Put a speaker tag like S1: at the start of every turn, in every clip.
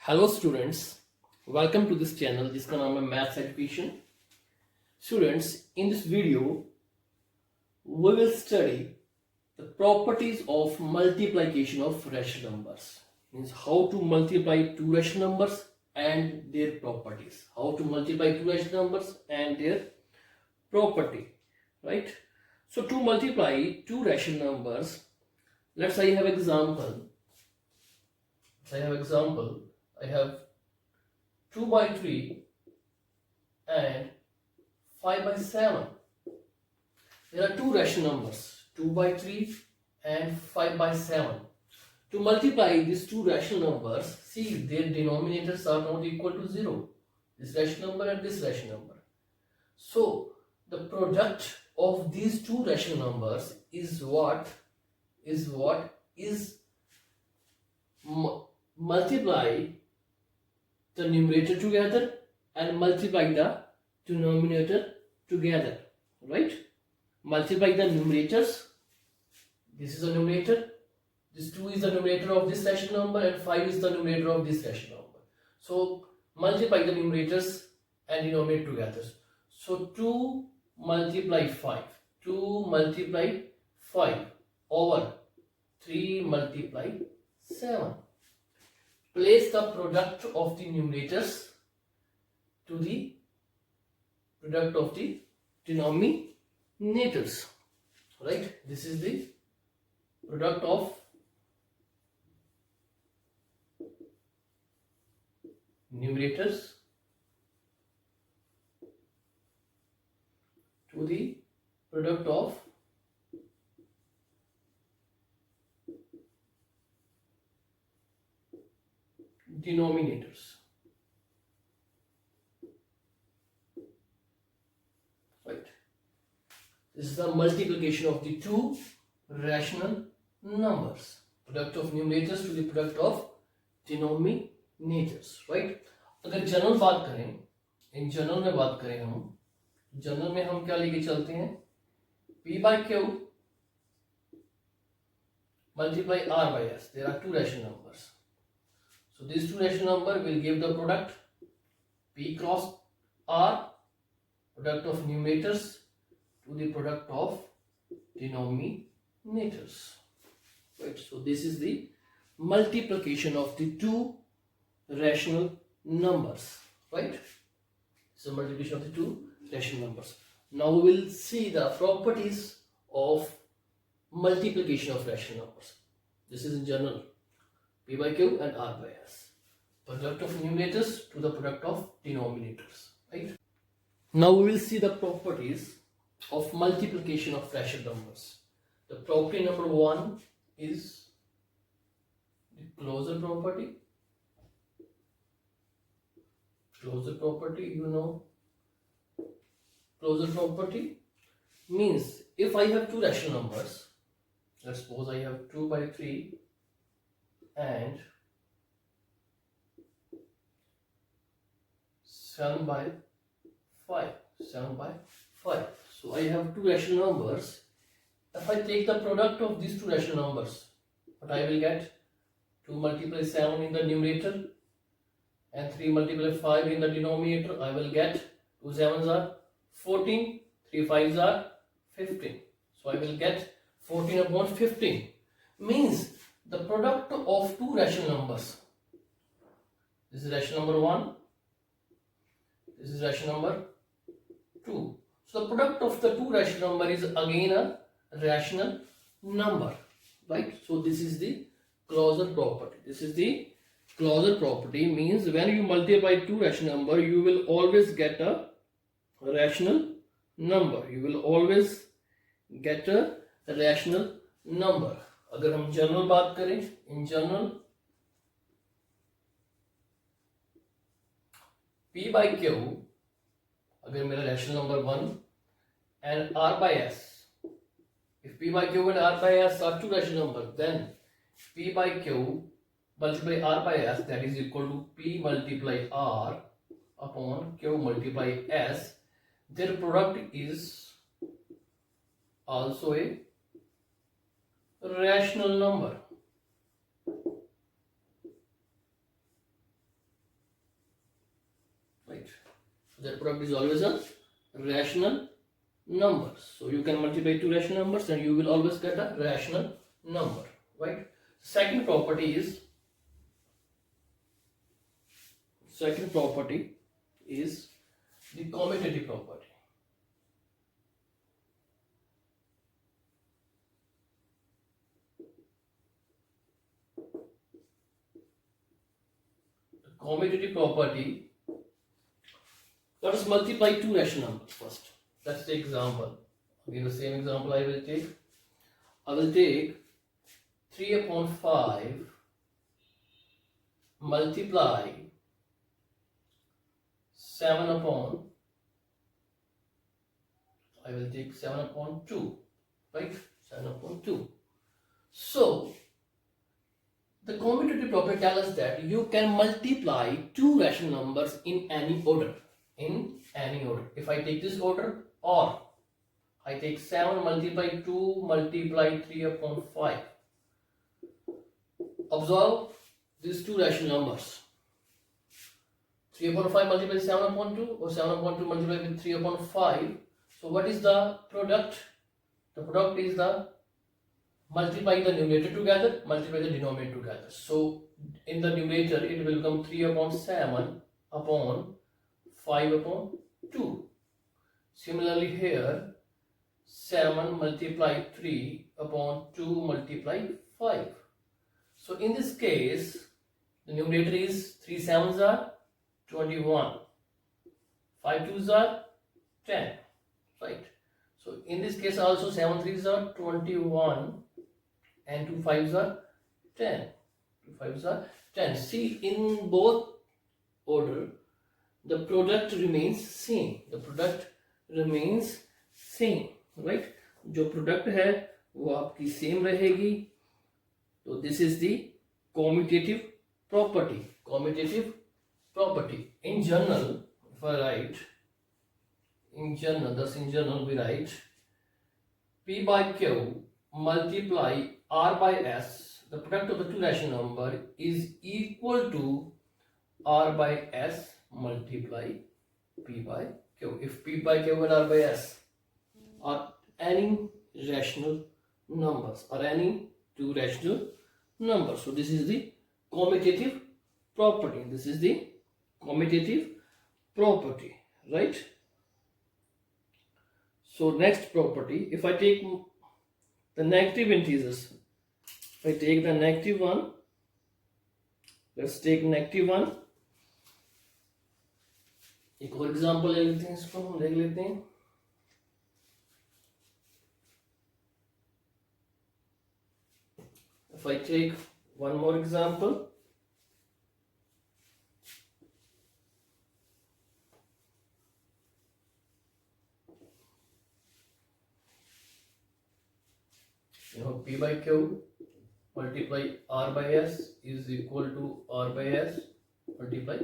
S1: Hello students, welcome to this channel जिसका नाम है maths education. Students, in this video we will study the properties of multiplication of rational numbers. Means how to multiply two rational numbers and their properties. How to multiply two rational numbers and their property, right? So to multiply two rational numbers, let's say I have example. I have 2 by 3 and 5 by 7. There are two rational numbers, 2 by 3 and 5 by 7. To multiply these two rational numbers, see their denominators are not equal to 0. This rational number and this rational number. So the product of these two rational numbers is what? Multiply the numerator together and multiply the denominator together, right? Multiply the numerators. This is the numerator. This 2 is the numerator of this rational number and 5 is the numerator of this rational number. So multiply the numerators and denominator together. So 2 multiply 5. 2 multiply 5 over 3 multiply 7. Place the product of the numerators to the product of the denominators, right? This is the product of numerators to the product of denominators, right? This is the multiplication of the two rational numbers, product of numerators to the product of denominators, right? अगर general बात करें, in general में बात करें हम, general में हम क्या लेके चलते हैं? P by Q multiply R by S. There are two rational numbers. So these two rational number will give the product P cross R, product of numerators to the product of denominators, right? So this is the multiplication of the two rational numbers, right? So multiplication of the two rational numbers. Now we will see the properties of multiplication of rational numbers. This is in general, P by Q and R by S, product of numerators to the product of denominators, right? Now we will see the properties of multiplication of rational numbers. The property number 1 is the closure property. Closure property, you know, closure property means if I have two rational numbers, let's suppose I have 2 by 3 and 7 by 5. 7 by 5. So I have two rational numbers. If I take the product of these two rational numbers, what I will get? 2 multiply 7 in the numerator and 3 multiply 5 in the denominator. I will get 2 7s are 14, 3 5s are 15. So I will get 14 upon 15. Means the product of two rational numbers. This is rational number 1. This is rational number 2. So the product of the two rational number is again a rational number, right? So this is the closure property. This is the closure property means when you multiply two rational number, you will always get a rational number. You will always get a rational number. अगर हम general बात करें, in general P by Q, अगर मेरा rational number 1 and R by S, if P by Q and R by S are two rational numbers, then P by Q multiply R by S, that is equal to P multiply R upon Q multiply S. Their product is also a rational number. So that product is always a rational number. So you can multiply two rational numbers and you will always get a rational number, right? Second property is the commutative property. The commutative property, let us multiply two rational numbers first. Let's take example. Again the same example I will take. I will take 3 upon 5 multiply 7 upon, I will take 7 upon 2, right? 7 upon 2. So, the commutative property tells us that you can multiply two rational numbers in any order. If I take this order, or I take 7 multiply 2 multiply 3 upon 5. Observe these two rational numbers. 3 upon 5 multiplied 7 upon 2, or 7 upon 2 multiplied with 3 upon 5. So what is the product? The product is the multiply the numerator together, multiply the denominator together. So in the numerator it will become 3 upon 7 upon 5 upon 2. Similarly here 7 multiply 3 upon 2 multiply 5. So in this case the numerator is 3 7s are 21, 5 2s are 10, right? So in this case also 7 3s are 21 and 2 5s are 10. 2 5s are 10. See, in both order the product remains same. The product remains same, right? जो product है वो आपकी same रहेगी. So this is the commutative property. Commutative property. In general, if I write, in general we write P by Q multiply R by S, the product of the two rational number is equal to R by S multiply P by Q. If P by Q and R by S are any rational numbers or any two rational numbers. So this is the commutative property. This is the commutative property, right? So next property, if I take the negative integers, if I take the negative one, let's take negative one. एक और example ले लेते हैं, इसको हम देख लेते हैं. If I take one more example, P by Q multiply R by S is equal to R by S multiply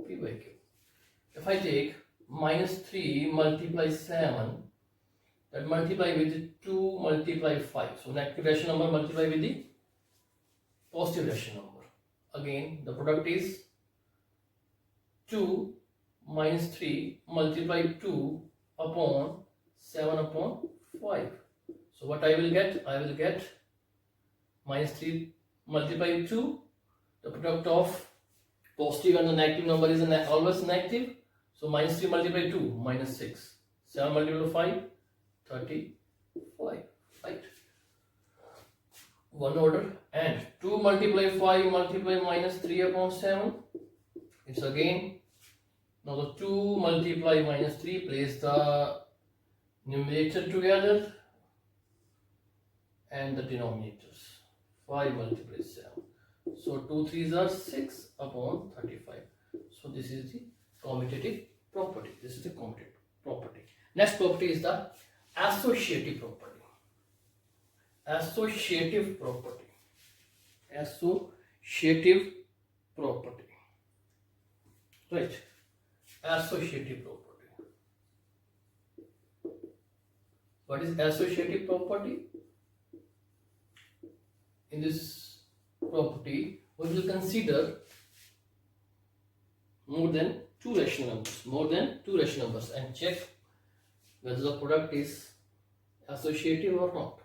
S1: P by Q. If I take minus 3 multiply 7, that multiply with 2 multiply 5. So negative rational number multiply with the positive rational number. Again the product is 2 minus 3 multiply 2 upon 7 upon 5. So what I will get? I will get minus 3 multiply with 2. The product of positive and the negative number is always negative. So minus 3 multiply 2, minus 6. 7 multiply 5, 35. Right? One order. And 2 multiply 5 multiply minus 3 upon 7. It's again. Now the 2 multiply minus 3, place the numerator together and the denominators. 5 multiply 7. So 2 3s are 6 upon 35. So this is the commutative property. This is the commutative property. Next property is the associative property. Associative property. Associative property. Right. Associative property. What is associative property? In this property, we will consider more than two rational numbers, more than two rational numbers, and check whether the product is associative or not.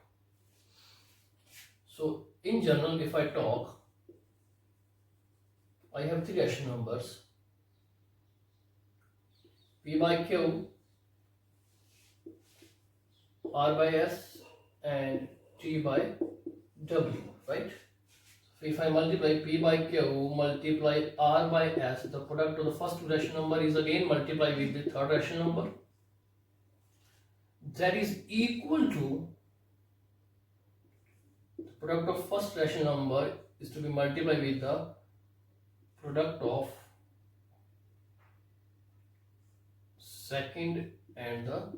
S1: So in general, if I talk, I have three rational numbers, P by Q, R by S, and T by W, right? So if I multiply P by Q multiply R by S, the product of the first two rational number is again multiplied with the third rational number. That is equal to the product of first rational number is to be multiplied with the product of second and the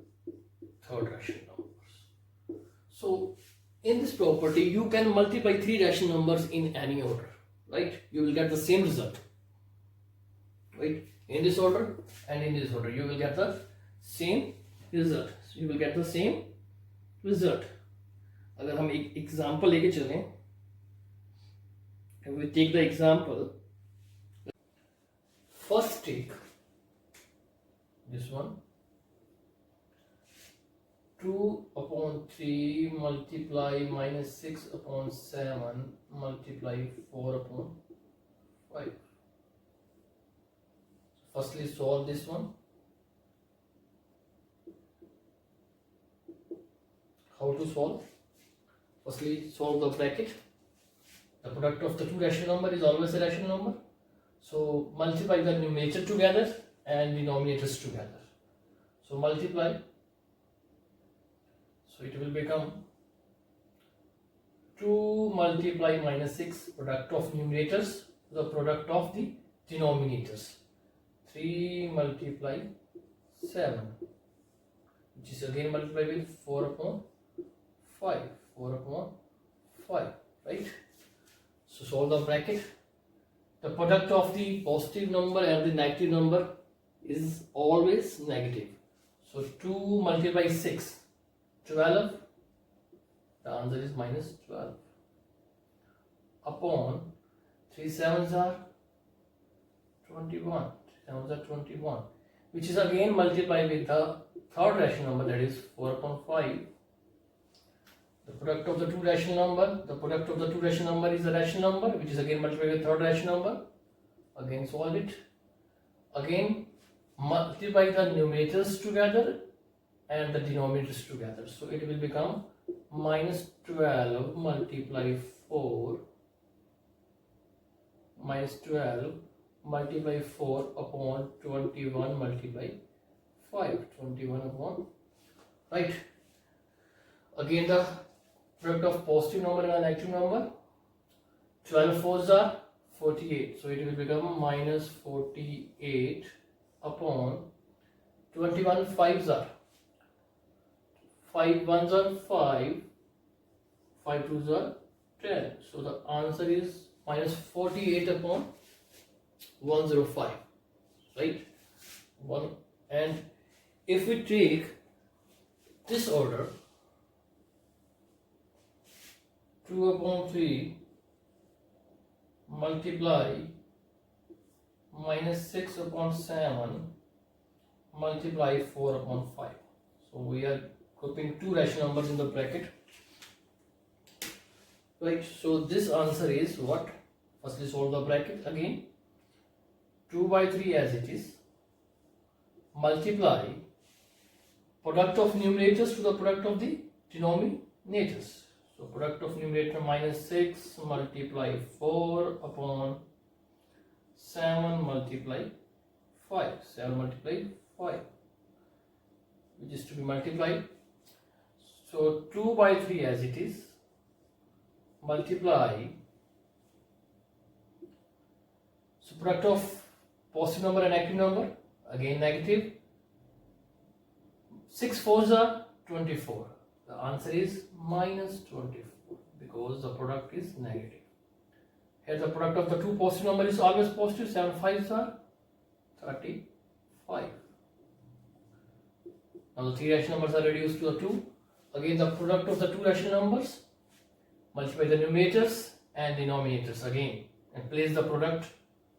S1: third rational numbers. So in this property you can multiply three rational numbers in any order, right? You will get the same result, right? In this order and in this order you will get the same result. So you will get the same result. अगर हम एक example लेके चलें, we take the example, first take this one, 2 upon 3 multiply minus 6 upon 7 multiply 4 upon 5. Firstly solve this one. How to solve? Firstly solve the bracket. The product of the two rational number is always a rational number. So multiply the numerator together and denominators together. So multiply. So it will become 2 multiply minus 6, product of numerators, the product of the denominators. 3 multiply 7, which is again multiplied with 4 upon 5. 4 upon 5, right? So solve the bracket. The product of the positive number and the negative number is always negative. So 2 multiply 6, 12. The answer is minus 12. Upon 3 sevens are 21. 3 sevens are 21, which is again multiplied with the third rational number, that is 4 upon 5. The product of the two rational number, the product of the two rational number is a rational number, which is again multiplied with third rational number. Again solve it. Again multiply the numerators together and the denominators together. So it will become minus 12 multiply 4 minus 12 multiply 4 upon 21 multiply 5. 21 upon, right? Again the product of positive number and a negative number. 12 fours are 48. So it will become minus 48 upon 21 fives are 5 ones are 5, 5 twos are 10. So the answer is minus 48 upon 105, right? One. And if we take this order, 2 upon 3 multiply minus 6 upon 7 multiply 4 upon 5. So we are grouping two rational numbers in the bracket, right? So this answer is what? Firstly solve the bracket again. 2 by 3 as it is, multiply product of numerators to the product of the denominators. So product of numerator minus 6 multiply 4 upon 7 multiply 5. 7 multiply 5, which is to be multiplied. So 2 by 3 as it is, multiply. So product of positive number and negative number, again negative. 6 fours are 24. The answer is minus 24 because the product is negative. Here the product of the two positive number is always positive. 7 fives are 35. Now the three rational numbers are reduced to the 2. Again the product of the two rational numbers, multiply the numerators and denominators again and place the product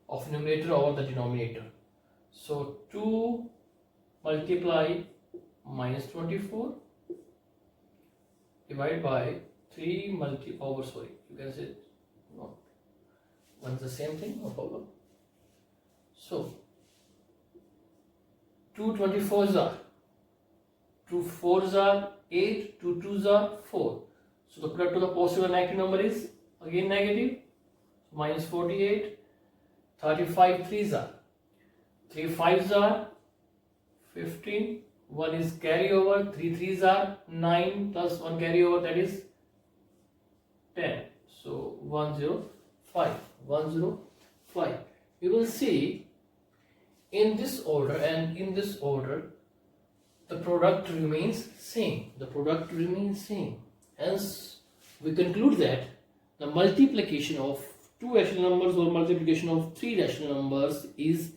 S1: of numerator over the denominator. So 2 multiply minus 24 divided by 3 sorry, you can say no, one's the same thing, no problem. So 2 24s are 2 4s are 8, 2 2s are 4. So the product of the positive and negative number is again negative, minus 48. 35 3s are 3 5s are 15, 1 is carryover, 3 3s are 9 plus 1 carryover, that is 10. So 105, 105. You will see in this order and in this order the product remains same. The product remains same. Hence we conclude that the multiplication of two rational numbers or multiplication of three rational numbers is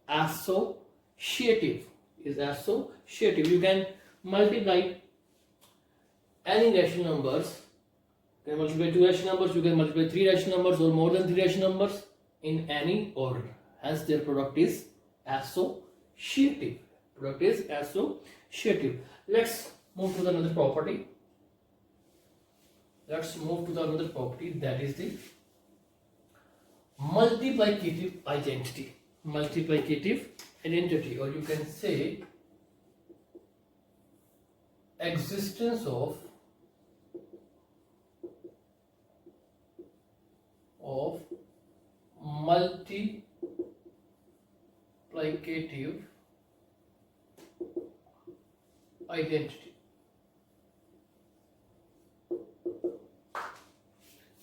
S1: associative. You can multiply any rational numbers. You can multiply two rational numbers, you can multiply three rational numbers or more than three rational numbers in any order. Hence their product is associative. Let's move to another property. That is the multiplicative identity. Or you can say existence of multiplicative identity.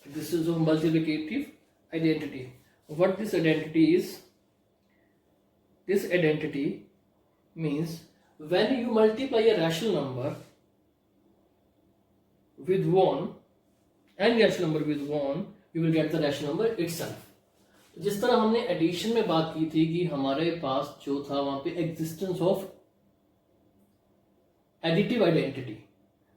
S1: Existence of multiplicative identity. What this identity is? This identity means when you multiply a rational number with 1 and rational number with 1, you will get the rational number itself. जिस तरह हमने addition में बात की थी कि हमारे पास जो था वहां पे existence of additive identity,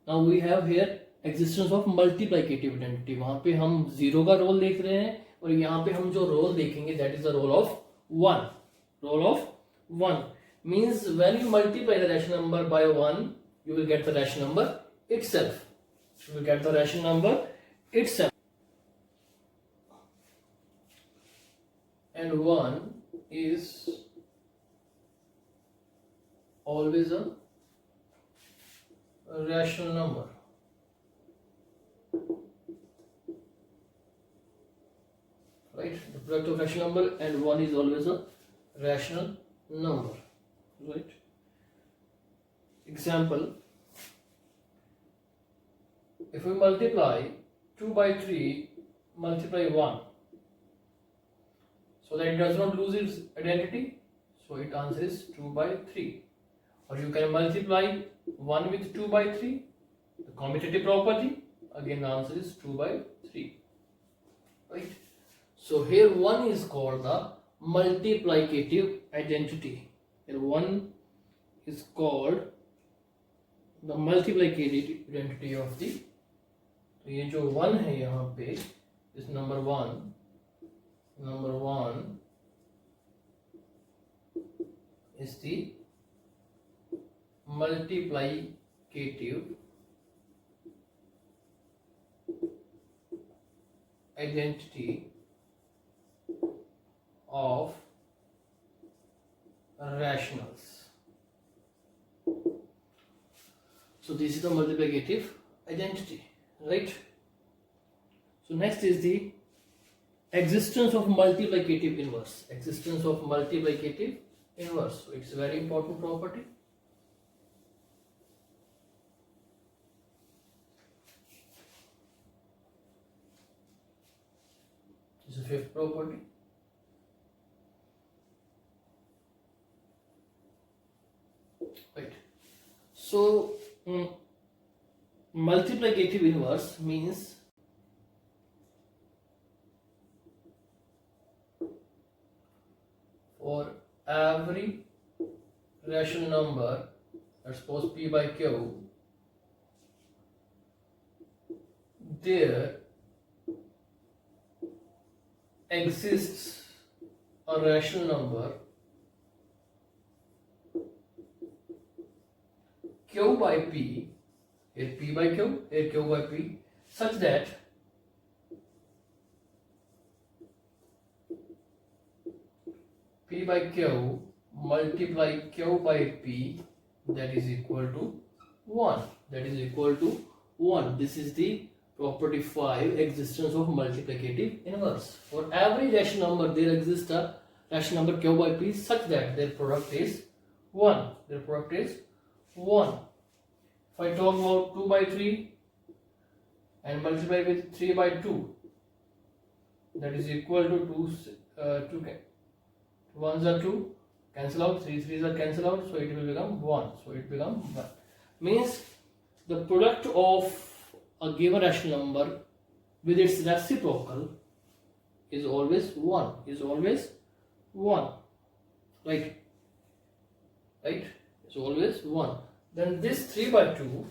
S1: now we have here existence of multiplicative identity. वहां पे हम 0 का रोल देख रहे हैं और यहाँ पे हम जो रोल देखेंगे that is the role of 1. Means when you multiply the rational number by 1, you will get the rational number itself. And 1 is always a rational number. Right? The product of rational number and 1 is always a rational number. Right? Example, if we multiply 2 by 3 multiply 1, so that it does not lose its identity, so its answer is 2 by 3. Or you can multiply 1 with 2 by 3, the commutative property, again the answer is 2 by 3. Right? So here 1 is called the multiplicative identity. Here 1 is called the multiplicative identity of the, तो ये जो 1 है यहाँ पे इस number 1 is the multiplicative identity of rationals. So this is the multiplicative identity, right? So next is the existence of multiplicative inverse. So it's a very important property. This is the fifth property. Right. So multiplicative inverse means for every rational number, let's suppose P by Q, there exists a rational number Q by P, here P by Q, here Q by P, such that P by Q multiply Q by P, that is equal to 1. That is equal to 1. This is the property 5, existence of multiplicative inverse. For every rational number, there exists a rational number Q by P such that their product is 1. Their product is 1. If I talk about 2 by 3 and multiply with 3 by 2, that is equal to 2 1s are 2, cancel out, 3 3s are cancel out, so it will become 1. So it becomes 1. Means the product of a given rational number with its reciprocal is always 1. Is always 1. Right? Right? It's always 1. Then this 3 by 2,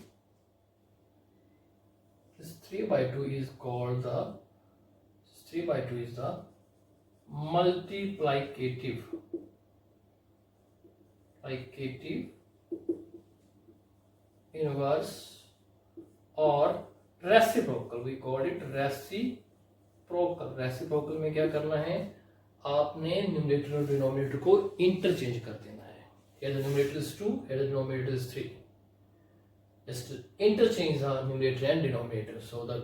S1: this 3 by 2 is called the, 3 by 2 is the multiplicative inverse or reciprocal. We call it reciprocal. Reciprocal में क्या करना है, आपने numerator और denominator को interchange कर देना है. Here the numerator is 2, here the denominator is 3. Just interchange the numerator and denominator so that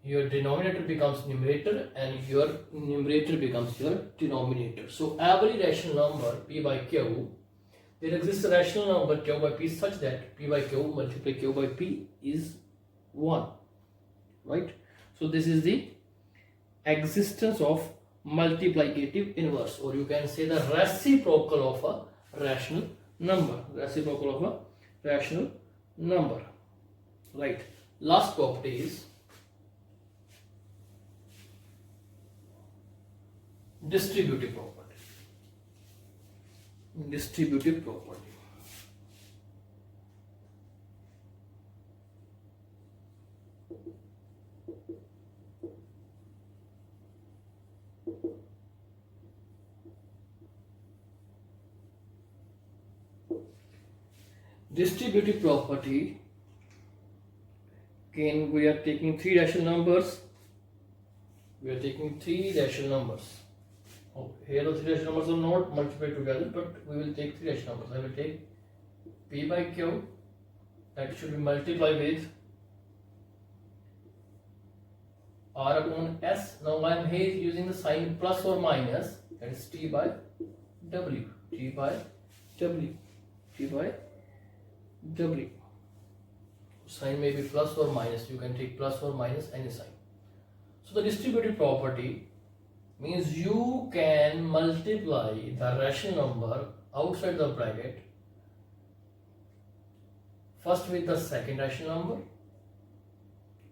S1: your denominator becomes numerator and your numerator becomes your denominator. So every rational number P by Q, there exists a rational number Q by P such that P by Q multiply Q by P is 1. Right? So this is the existence of multiplicative inverse, or you can say the reciprocal of a rational number. Reciprocal of a rational number. Right? Last property is distributive property. Distributive property. Distributive property, again we are taking 3 rational numbers. We are taking 3 rational numbers. Here the 3 rational numbers are not multiplied together, but we will take 3 rational numbers. I will take P by Q, that should be multiplied with R upon S. Now I am here using the sign plus or minus, that is T by W. T by W. T by W. Sign may be plus or minus. You can take plus or minus any sign. So the distributive property means you can multiply the rational number outside the bracket first with the second rational number,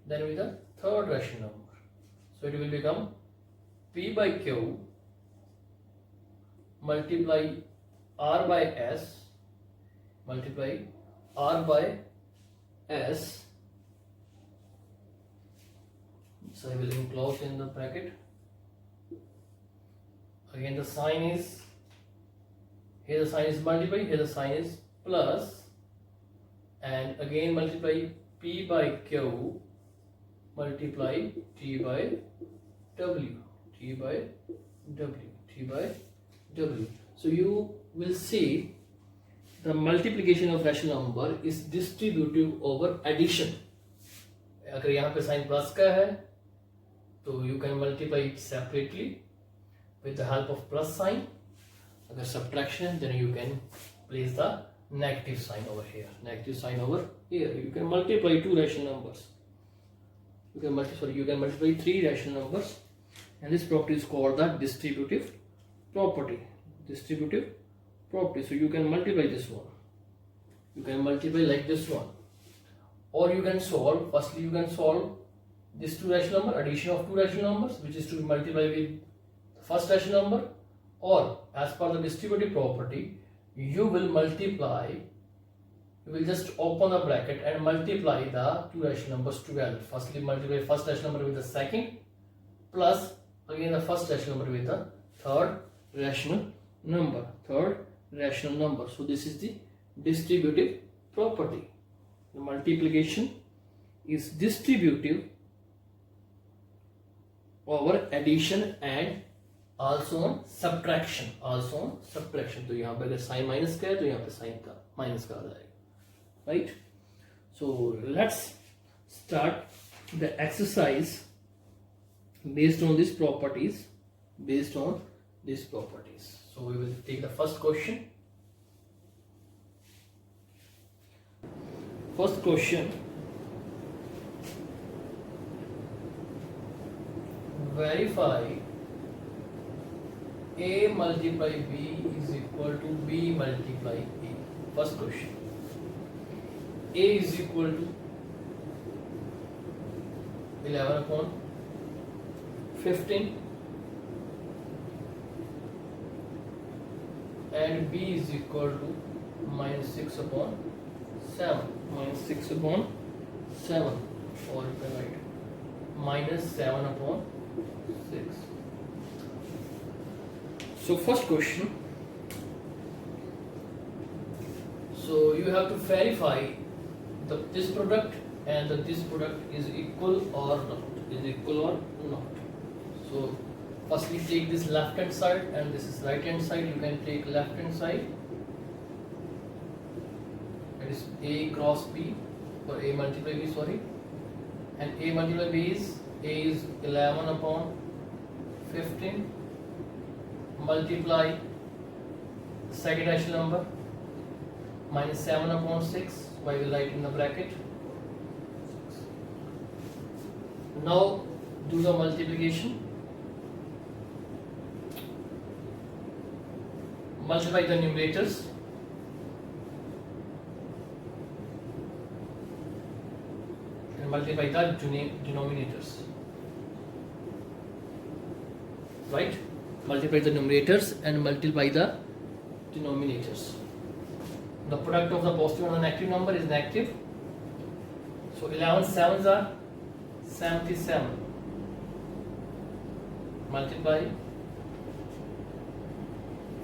S1: then with the third rational number. So it will become P by Q multiply R by S multiply R by S. So I will enclose in the bracket. Again the sign is, here the sign is multiply, here the sign is plus, and again multiply P by Q multiply T by W. T by W. T by W. So you will see the multiplication of rational number is distributive over addition. अगर यहाँ पे sign plus का है तो you can multiply it separately with the help of plus sign. अगर subtraction, then you can place the negative sign over here. Negative sign over here. You can multiply 2 rational numbers. You can multiply 3 rational numbers, and this property is called the distributive property. Distributive property. So you can multiply this one. You can multiply like this one, or you can solve. Firstly, you can solve this 2 rational number, addition of 2 rational numbers, which is to be multiplied with the first rational number, or as per the distributive property, you will multiply. You will just open the bracket and multiply the 2 rational numbers together. Firstly, multiply first rational number with the second, plus again the first rational number with the third rational number. Third rational number. So this is the distributive property. The multiplication is distributive over addition and also on subtraction. तो यहाँ पे अगर sign minus का है तो यहाँ पे sign का माइनस का आ जाएगा, right? So let's start the exercise based on these properties. So we will take the first question. First question: verify A multiply B is equal to B multiply A. First question. A is equal to 11 upon 15 and B is equal to minus 6 upon 7. Minus 6 upon 7, or you can write minus 7 upon 6. So first question, so you have to verify this product and this product is equal or not. So firstly take this left hand side and this is right hand side. You can take left hand side, that is A cross B, or A multiply B, sorry, and A multiply B is A is 11 upon 15 multiply second rational number minus 7 upon 6. I will write in the bracket. Now do the multiplication. Multiply the numerators. And multiply the denominators. Right? Multiply the numerators and multiply the denominators. The product of the positive and the negative number is negative. So 11 sevens are 77. Multiply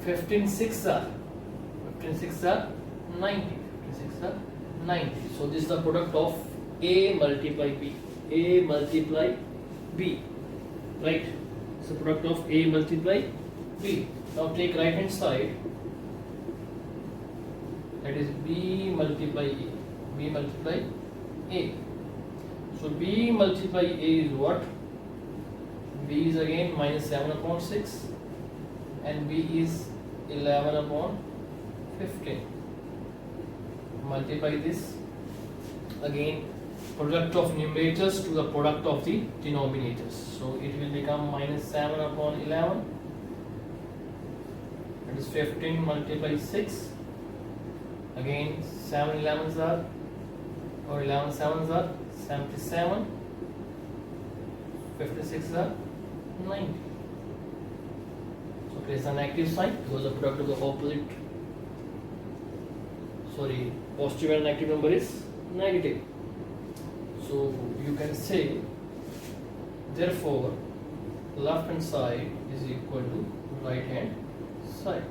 S1: 15 6 are 90. 15 6 are 90. So this is the product of A multiply B. A multiply B. Right? It's the product of A multiply B. Now take right hand side. That is B multiply A. B multiply A. So B multiply A is what? B is again minus 7 upon 6 and B is 11 upon 15. Multiply this. Again product of numerators to the product of the denominators. So it will become minus 7 upon 11. That is 15 multiply 6. Again 7 11s are, or 11 7s are 77. 56 are 90. So place the negative sign because the product of the opposite, sorry, positive and negative number is negative. So you can say, therefore left hand side is equal to right hand side.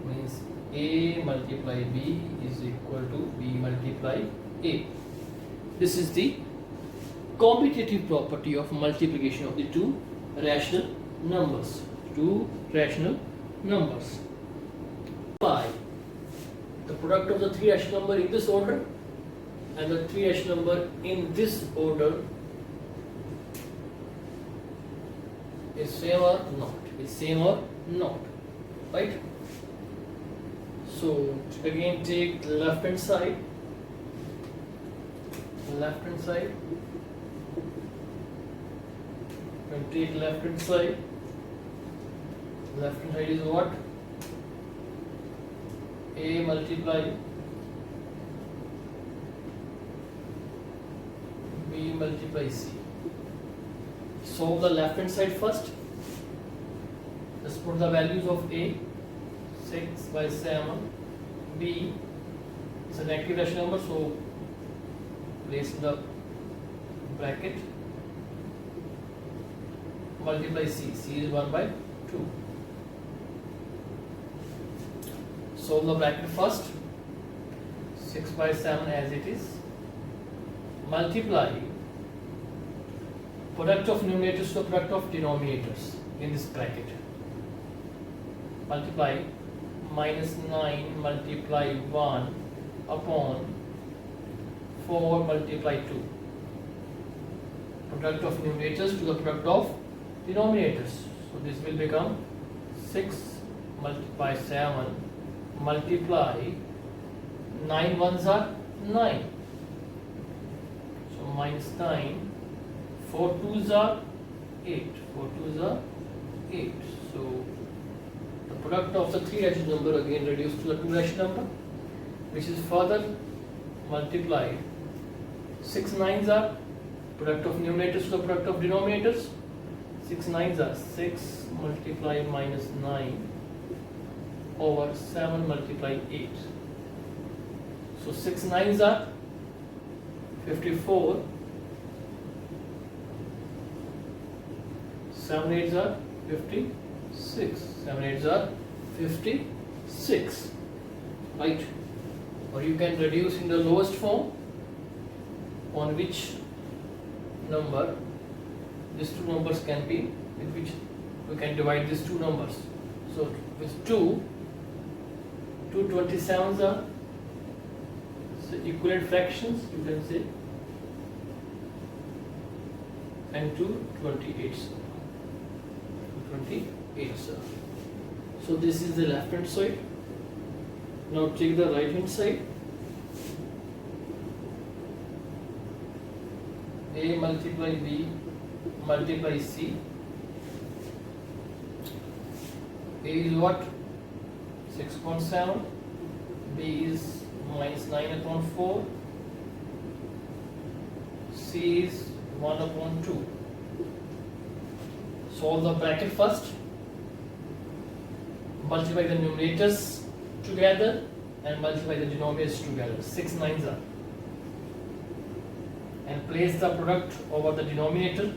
S1: Means A multiply B is equal to B multiply A. This is the commutative property of multiplication of the two rational numbers. Apply the product of the three rational number in this order and the three rational number in this order is same or not. Right? So again take left hand side. And take left hand side. Left hand side is what? A multiply B multiply C. Solve the left hand side first. Just put the values of A, 6 by 7, B is a negative rational number, so place in the bracket. Multiply C, C is 1 by 2. Solve the bracket first. 6 by 7 as it is, multiply product of numerators to the product of denominators in this bracket. Multiply minus 9 multiply 1 upon 4 multiply 2. Product of numerators to the product of denominators. So this will become 6 multiply 7 multiply 9 ones are 9. So minus 9, 4 twos are 8. 4 twos are 8. So the product of the three rational number again reduced to the two rational number, which is further multiplied. 6 nines are product of numerators to the product of denominators. 6 nines are 6 multiply minus 9 over 7 multiply 8. So 6 nines are 54. 7 eights are 56. 7 eights are 56. Right? Or you can reduce in the lowest form, on which number these two numbers can be, with which we can divide these two numbers. So with 2 27s are equivalent fractions, you can say, and 2 28s. 28s. So this is the left hand side. Now take the right hand side. A multiply B multiply C. A is what? 6.7. B is minus 9 upon 4. C is 1 upon 2. Solve the bracket first. Multiply the numerators together and multiply the denominators together. 6 nines are. And place the product over the denominator.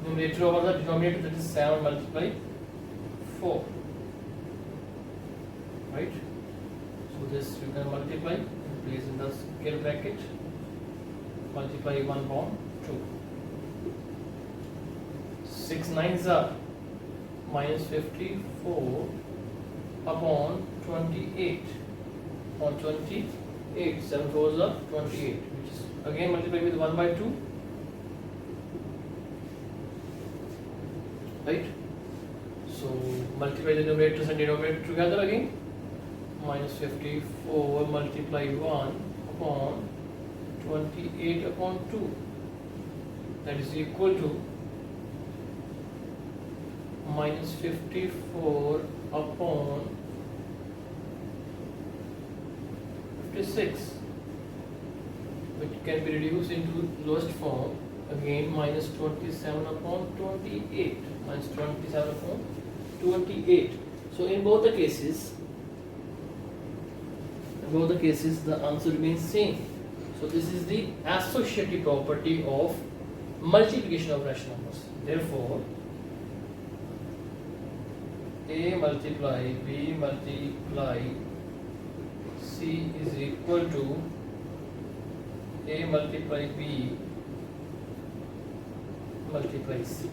S1: Numerator over the denominator, that is 7 multiply 4. Right? So this you can multiply and place in the square bracket. Multiply 1 upon 2. 6 nines are minus 54 upon 28. On 28. 7 fours are 28, which is again multiply with 1 by 2. Right? So multiply the numerators and denominator together again. Minus 54 multiply 1 upon 28 upon 2. That is equal to minus 54 upon 56, which can be reduced into lowest form. Again minus 27 upon 28. Minus 27 upon 28. So in both the cases the answer remains same. So this is the associative property of multiplication of rational numbers. Therefore A multiply B multiply C is equal to A multiply B multiply C.